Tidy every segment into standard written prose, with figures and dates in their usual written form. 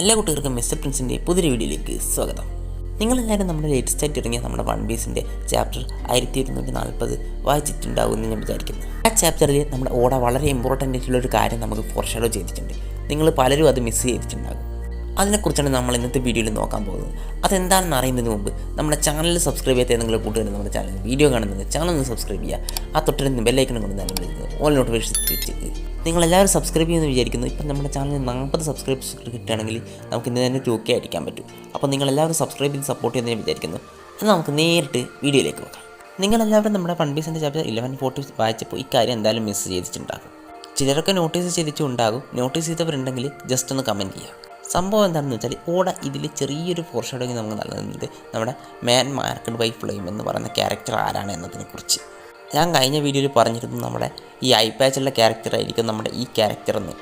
എല്ലാ കുട്ടികൾക്കും മിസ്റ്റർ പ്രിൻസിൻ്റെ പുതിയൊരു വീഡിയോയിലേക്ക് സ്വാഗതം. നിങ്ങളെല്ലാവരും നമ്മുടെ ലേറ്റസ്റ്റ് ആയിട്ട് ഇറങ്ങിയ നമ്മുടെ വൺ പീസിൻ്റെ ചാപ്റ്റർ 1140 വായിച്ചിട്ടുണ്ടാകുമെന്ന് ഞാൻ വിചാരിക്കുന്നു. ആ ചാപ്റ്ററിൽ നമ്മുടെ ഓട വളരെ ഇമ്പോർട്ടൻ്റ് ആയിട്ടുള്ളൊരു കാര്യം നമുക്ക് ഫോർഷാഡോ ചെയ്തിട്ടുണ്ട്. നിങ്ങൾ പലരും അത് മിസ് ചെയ്തിട്ടുണ്ടാകും. അതിനെക്കുറിച്ചാണ് നമ്മൾ ഇന്നത്തെ വീഡിയോയിൽ നോക്കാൻ പോകുന്നത്. അതെന്താണെന്ന് അറിയുന്നതിന് മുമ്പ് നമ്മുടെ ചാനൽ സബ്സ്ക്രൈബ് ചെയ്യാത്ത ഏതെങ്കിലും കൂട്ടുകാർ നമ്മുടെ ചാനൽ വീഡിയോ കാണുന്നത് ചാനൽ ഒന്ന് സബ്സ്ക്രൈബ് ചെയ്യുക. ആ തൊട്ടടുത്ത് ബെല്ലൈക്കൺ കൊണ്ട് തന്നെ വിളിക്കുന്നത് ഓൾ നോട്ടിഫിക്കേഷൻ വെച്ച് നിങ്ങളെല്ലാവരും സബ്സ്ക്രൈബ് ചെയ്യുമെന്ന് വിചാരിക്കുന്നു. ഇപ്പം നമ്മുടെ ചാനലിൽ 40 സബ്സ്ക്രൈബേഴ്സ് കിട്ടുകയാണെങ്കിൽ നമുക്ക് ഇന്ന് തന്നെ 2K അടിക്കാൻ പറ്റും. അപ്പോൾ നിങ്ങളെല്ലാവരും സബ്സ്ക്രൈബ് ചെയ്ത് സപ്പോർട്ട് ചെയ്യുമെന്ന് ഞാൻ വിചാരിക്കുന്നു. എന്നാൽ നമുക്ക് നേരിട്ട് വീഡിയോയിലേക്ക് പോകാം. നിങ്ങളെല്ലാവരും നമ്മുടെ വൺ പീസിൻ്റെ ചാപ്റ്റർ 1140 വായിച്ചപ്പോൾ ഇക്കാര്യം എന്തായാലും മിസ് ചെയ്തിട്ടുണ്ടാകും. ചിലരൊക്കെ നോട്ടീസ് ചെയ്തിട്ടുണ്ടാകും. നോട്ടീസ് ചെയ്തവരുണ്ടെങ്കിൽ ജസ്റ്റ് ഒന്ന് കമൻറ്റ് ചെയ്യുക. സംഭവം എന്താണെന്ന് വെച്ചാൽ ഓട ഇതിൽ ചെറിയൊരു ഫോർഷാഡോയിങ് നമുക്ക് നൽകുന്നത് നമ്മുടെ മാൻ മാർക്കഡ് ബൈ ഫ്ലെയിം എന്ന് പറയുന്ന ക്യാരക്ടർ ആരാണ് എന്നതിനെക്കുറിച്ച്. ഞാൻ കഴിഞ്ഞ വീഡിയോയിൽ പറഞ്ഞിരുന്നു നമ്മുടെ ഈ ഐ പാച്ചുള്ള ക്യാരക്ടറായിരിക്കും നമ്മുടെ ഈ ക്യാരക്ടർ എന്ന്.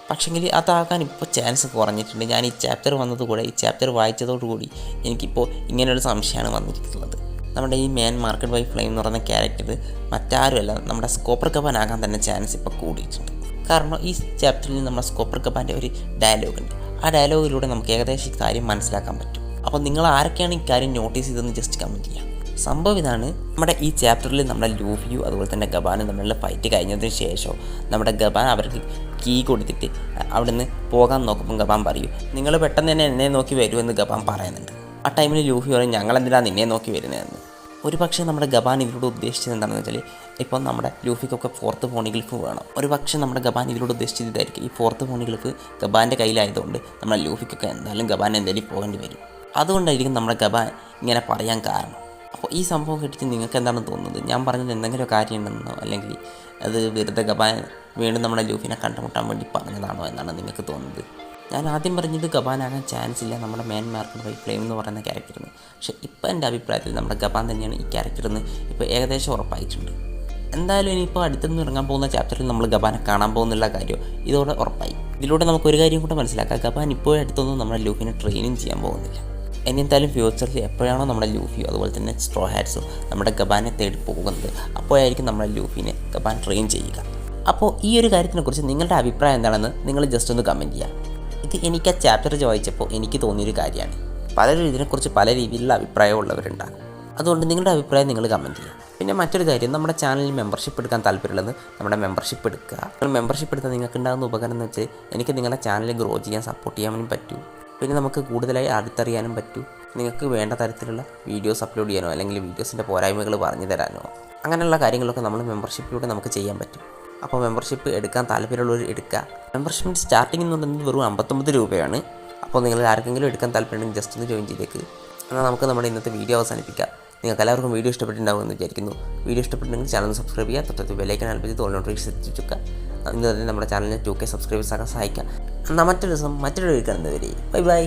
പക്ഷേങ്കിൽ അതാകാൻ ഇപ്പോൾ ചാൻസ് കുറഞ്ഞിട്ടുണ്ട്. ഞാൻ ഈ ചാപ്റ്റർ വന്നതുകൂടെ ഈ ചാപ്റ്റർ വായിച്ചതോടുകൂടി എനിക്കിപ്പോൾ ഇങ്ങനെയൊരു സംശയമാണ് വന്നിരിക്കുന്നത്. നമ്മുടെ ഈ മാൻ മാർക്കഡ് ബൈ ഫ്ലെയിം എന്ന് പറയുന്ന ക്യാരക്ടർ മറ്റാരുമല്ല നമ്മുടെ സ്കോപ്പർ കപ്പാൻ ആകാൻ തന്നെ ചാൻസ് ഇപ്പോൾ കൂടിയിട്ടുണ്ട്. കാരണം ഈ ചാപ്റ്ററിൽ നമ്മുടെ സ്കോപ്പർ കപ്പാൻ്റെ ഒരു ഡയലോഗുണ്ട്. ആ ഡയലോഗിലൂടെ നമുക്ക് ഏകദേശം കാര്യം മനസ്സിലാക്കാൻ പറ്റും. അപ്പോൾ നിങ്ങൾ ആരൊക്കെയാണ് ഈ കാര്യം നോട്ടീസ് ചെയ്തതെന്ന് ജസ്റ്റ് കമൻറ്റ് ചെയ്യാം. സംഭവം ഇതാണ്, നമ്മുടെ ഈ ചാപ്റ്ററിൽ നമ്മുടെ ലൂഫിയും അതുപോലെ തന്നെ ഗബാനും തമ്മിലുള്ള ഫൈറ്റ് കഴിഞ്ഞതിന് ശേഷം നമ്മുടെ ഗബാൻ അവർക്ക് കീ കൊടുത്തിട്ട് അവിടെ നിന്ന് പോകാൻ നോക്കുമ്പോൾ ഗബാൻ പറയും, നിങ്ങൾ പെട്ടെന്ന് തന്നെ എന്നെ നോക്കി വരുമെന്ന് ഗബാൻ പറയുന്നുണ്ട്. ആ ടൈമിൽ ലൂഫി പറയും, ഞങ്ങളെന്തിനാണ് നിന്നെ നോക്കി വരുന്നതെന്ന്. ഒരു പക്ഷേ നമ്മുടെ ഗബാൻ ഇതിലൂടെ ഉദ്ദേശിച്ചത് എന്താണെന്ന് വെച്ചാൽ ഇപ്പം നമ്മുടെ ലൂഫിക്കൊക്കെ 4th ഫോണിഗ്ലിഫ് വേണം. ഒരു പക്ഷേ നമ്മുടെ ഗബാൻ ഇതിലൂടെ ഉദ്ദേശിച്ചത് ഇതായിരിക്കും. ഈ 4th ഫോണിഗ്ലിഫ് ഗബാൻ്റെ കയ്യിലായതുകൊണ്ട് നമ്മുടെ ലൂഫിക്കൊക്കെ എന്തായാലും ഗബാൻ എന്തെങ്കിലും പോകേണ്ടി വരും. അതുകൊണ്ടായിരിക്കും നമ്മുടെ ഗബാൻ ഇങ്ങനെ പറയാൻ കാരണം. അപ്പോൾ ഈ സംഭവം കേട്ടിട്ട് നിങ്ങൾക്ക് എന്താണ് തോന്നുന്നത്? ഞാൻ പറഞ്ഞത് എന്തെങ്കിലും കാര്യം ഉണ്ടെന്നോ അല്ലെങ്കിൽ അത് വെറുതെ ഗബാൻ വീണ്ടും നമ്മുടെ ലൂഫിനെ കണ്ടുമുട്ടാൻ വേണ്ടി പറഞ്ഞതാണോ എന്നാണ് നിങ്ങൾക്ക് തോന്നുന്നത്? ഞാൻ ആദ്യം പറഞ്ഞത് ഗബാനാകാൻ ചാൻസ് ഇല്ല നമ്മുടെ മാൻ മാർക്കഡ് ബൈ ഫ്ലെയിം എന്ന് പറയുന്ന ക്യാരക്ടറിന്. പക്ഷേ ഇപ്പോൾ എൻ്റെ അഭിപ്രായത്തിൽ നമ്മുടെ ഗബാൻ തന്നെയാണ് ഈ ക്യാരക്ടറിന് ഇപ്പോൾ ഏകദേശം ഉറപ്പായിട്ടുണ്ട്. എന്തായാലും ഇനിയിപ്പോൾ അടുത്തുനിന്ന് ഇറങ്ങാൻ പോകുന്ന ചാപ്റ്ററിൽ നമ്മൾ ഗബാനെ കാണാൻ പോകുന്നുള്ള കാര്യം ഇതോടെ ഉറപ്പായി. ഇതിലൂടെ നമുക്കൊരു കാര്യം കൂടെ മനസ്സിലാക്കാം, ഗബാൻ ഇപ്പോൾ അടുത്തൊന്നും നമ്മുടെ ലൂഫിനെ ട്രെയിനിങ് ചെയ്യാൻ പോകുന്നില്ല. ഇനി എന്തായാലും ഫ്യൂച്ചറിൽ എപ്പോഴാണോ നമ്മുടെ ലൂഫിയോ അതുപോലെ തന്നെ സ്ട്രോ ഹാറ്റ്സോ നമ്മുടെ ഗബാനെ തേടി പോകുന്നത് അപ്പോഴായിരിക്കും നമ്മുടെ ലൂഫിനെ ഗബാൻ ട്രെയിൻ ചെയ്യുക. അപ്പോൾ ഈ ഒരു കാര്യത്തിനെക്കുറിച്ച് നിങ്ങളുടെ അഭിപ്രായം എന്താണെന്ന് നിങ്ങൾ ജസ്റ്റ് ഒന്ന് കമൻറ്റ് ചെയ്യാം. ഇത് എനിക്ക് ആ ചാപ്റ്റർ വായിച്ചപ്പോൾ എനിക്ക് തോന്നിയൊരു കാര്യമാണ്. പലരും ഇതിനെക്കുറിച്ച് പല രീതിയിലുള്ള അഭിപ്രായമുള്ളവരുണ്ടാകും. അതുകൊണ്ട് നിങ്ങളുടെ അഭിപ്രായം നിങ്ങൾ കമൻറ്റ് ചെയ്യുക. പിന്നെ മറ്റൊരു കാര്യം, നമ്മുടെ ചാനലിൽ മെമ്പർഷിപ്പ് എടുക്കാൻ താല്പര്യമുള്ളത് നമ്മുടെ മെമ്പർഷിപ്പ് എടുക്കുക. മെമ്പർഷിപ്പ് എടുത്താൽ നിങ്ങൾക്ക് ഉണ്ടാകുന്ന ഉപകാരം എന്ന് വെച്ചാൽ എനിക്ക് നിങ്ങളുടെ ചാനൽ ഗ്രോ ചെയ്യാൻ സപ്പോർട്ട് ചെയ്യാനും പറ്റും. പിന്നെ നമുക്ക് കൂടുതലായി അടുത്തറിയാനും പറ്റും. നിങ്ങൾക്ക് വേണ്ട തരത്തിലുള്ള വീഡിയോസ് അപ്ലോഡ് ചെയ്യാനോ അല്ലെങ്കിൽ വീഡിയോസിൻ്റെ പോരായ്മകൾ പറഞ്ഞു തരാനോ അങ്ങനെയുള്ള കാര്യങ്ങളൊക്കെ നമ്മൾ മെമ്പർഷിപ്പിലൂടെ നമുക്ക് ചെയ്യാൻ പറ്റും. അപ്പോൾ മെമ്പർഷിപ്പ് എടുക്കാൻ താല്പര്യമുള്ളവർ എടുക്കുക. മെമ്പർഷിപ്പിൻ്റെ സ്റ്റാർട്ടിംഗ് എന്ന് പറയുന്നത് വെറും 59 രൂപയാണ്. അപ്പോൾ നിങ്ങൾ ആർക്കെങ്കിലും എടുക്കാൻ താല്പര്യമുണ്ടെങ്കിൽ ജസ്റ്റ് ഒന്ന് ജോയിൻ ചെയ്തേക്ക്. എന്നാൽ നമുക്ക് നമ്മുടെ ഇന്നത്തെ വീഡിയോ അവസാനിപ്പിക്കാം. നിങ്ങൾക്ക് എല്ലാവർക്കും വീഡിയോ ഇഷ്ടപ്പെട്ടിട്ടുണ്ടാകുമെന്ന് വിചാരിക്കുന്നു. വീഡിയോ ഇഷ്ടപ്പെട്ടിട്ടുണ്ടെങ്കിൽ ചാനൽ സബ്സ്ക്രൈബ് ചെയ്യുക, തൊട്ടടുത്ത് ബെല്ലൈക്കൺ അൽപ്പിച്ച് ഓൾ നോട്ടിഫിക്കേഷൻ എത്തിച്ചേക്കുക. ഇന്ന് തന്നെ നമ്മുടെ ചാനലിനെ 2K സബ്സ്ക്രൈബേഴ്സ് ആക്കാൻ സഹായിക്കാം. എന്നാൽ മറ്റൊരു ദിവസം മറ്റൊരു വീഡിയോ കാണുന്നവരെ ബൈ ബൈ.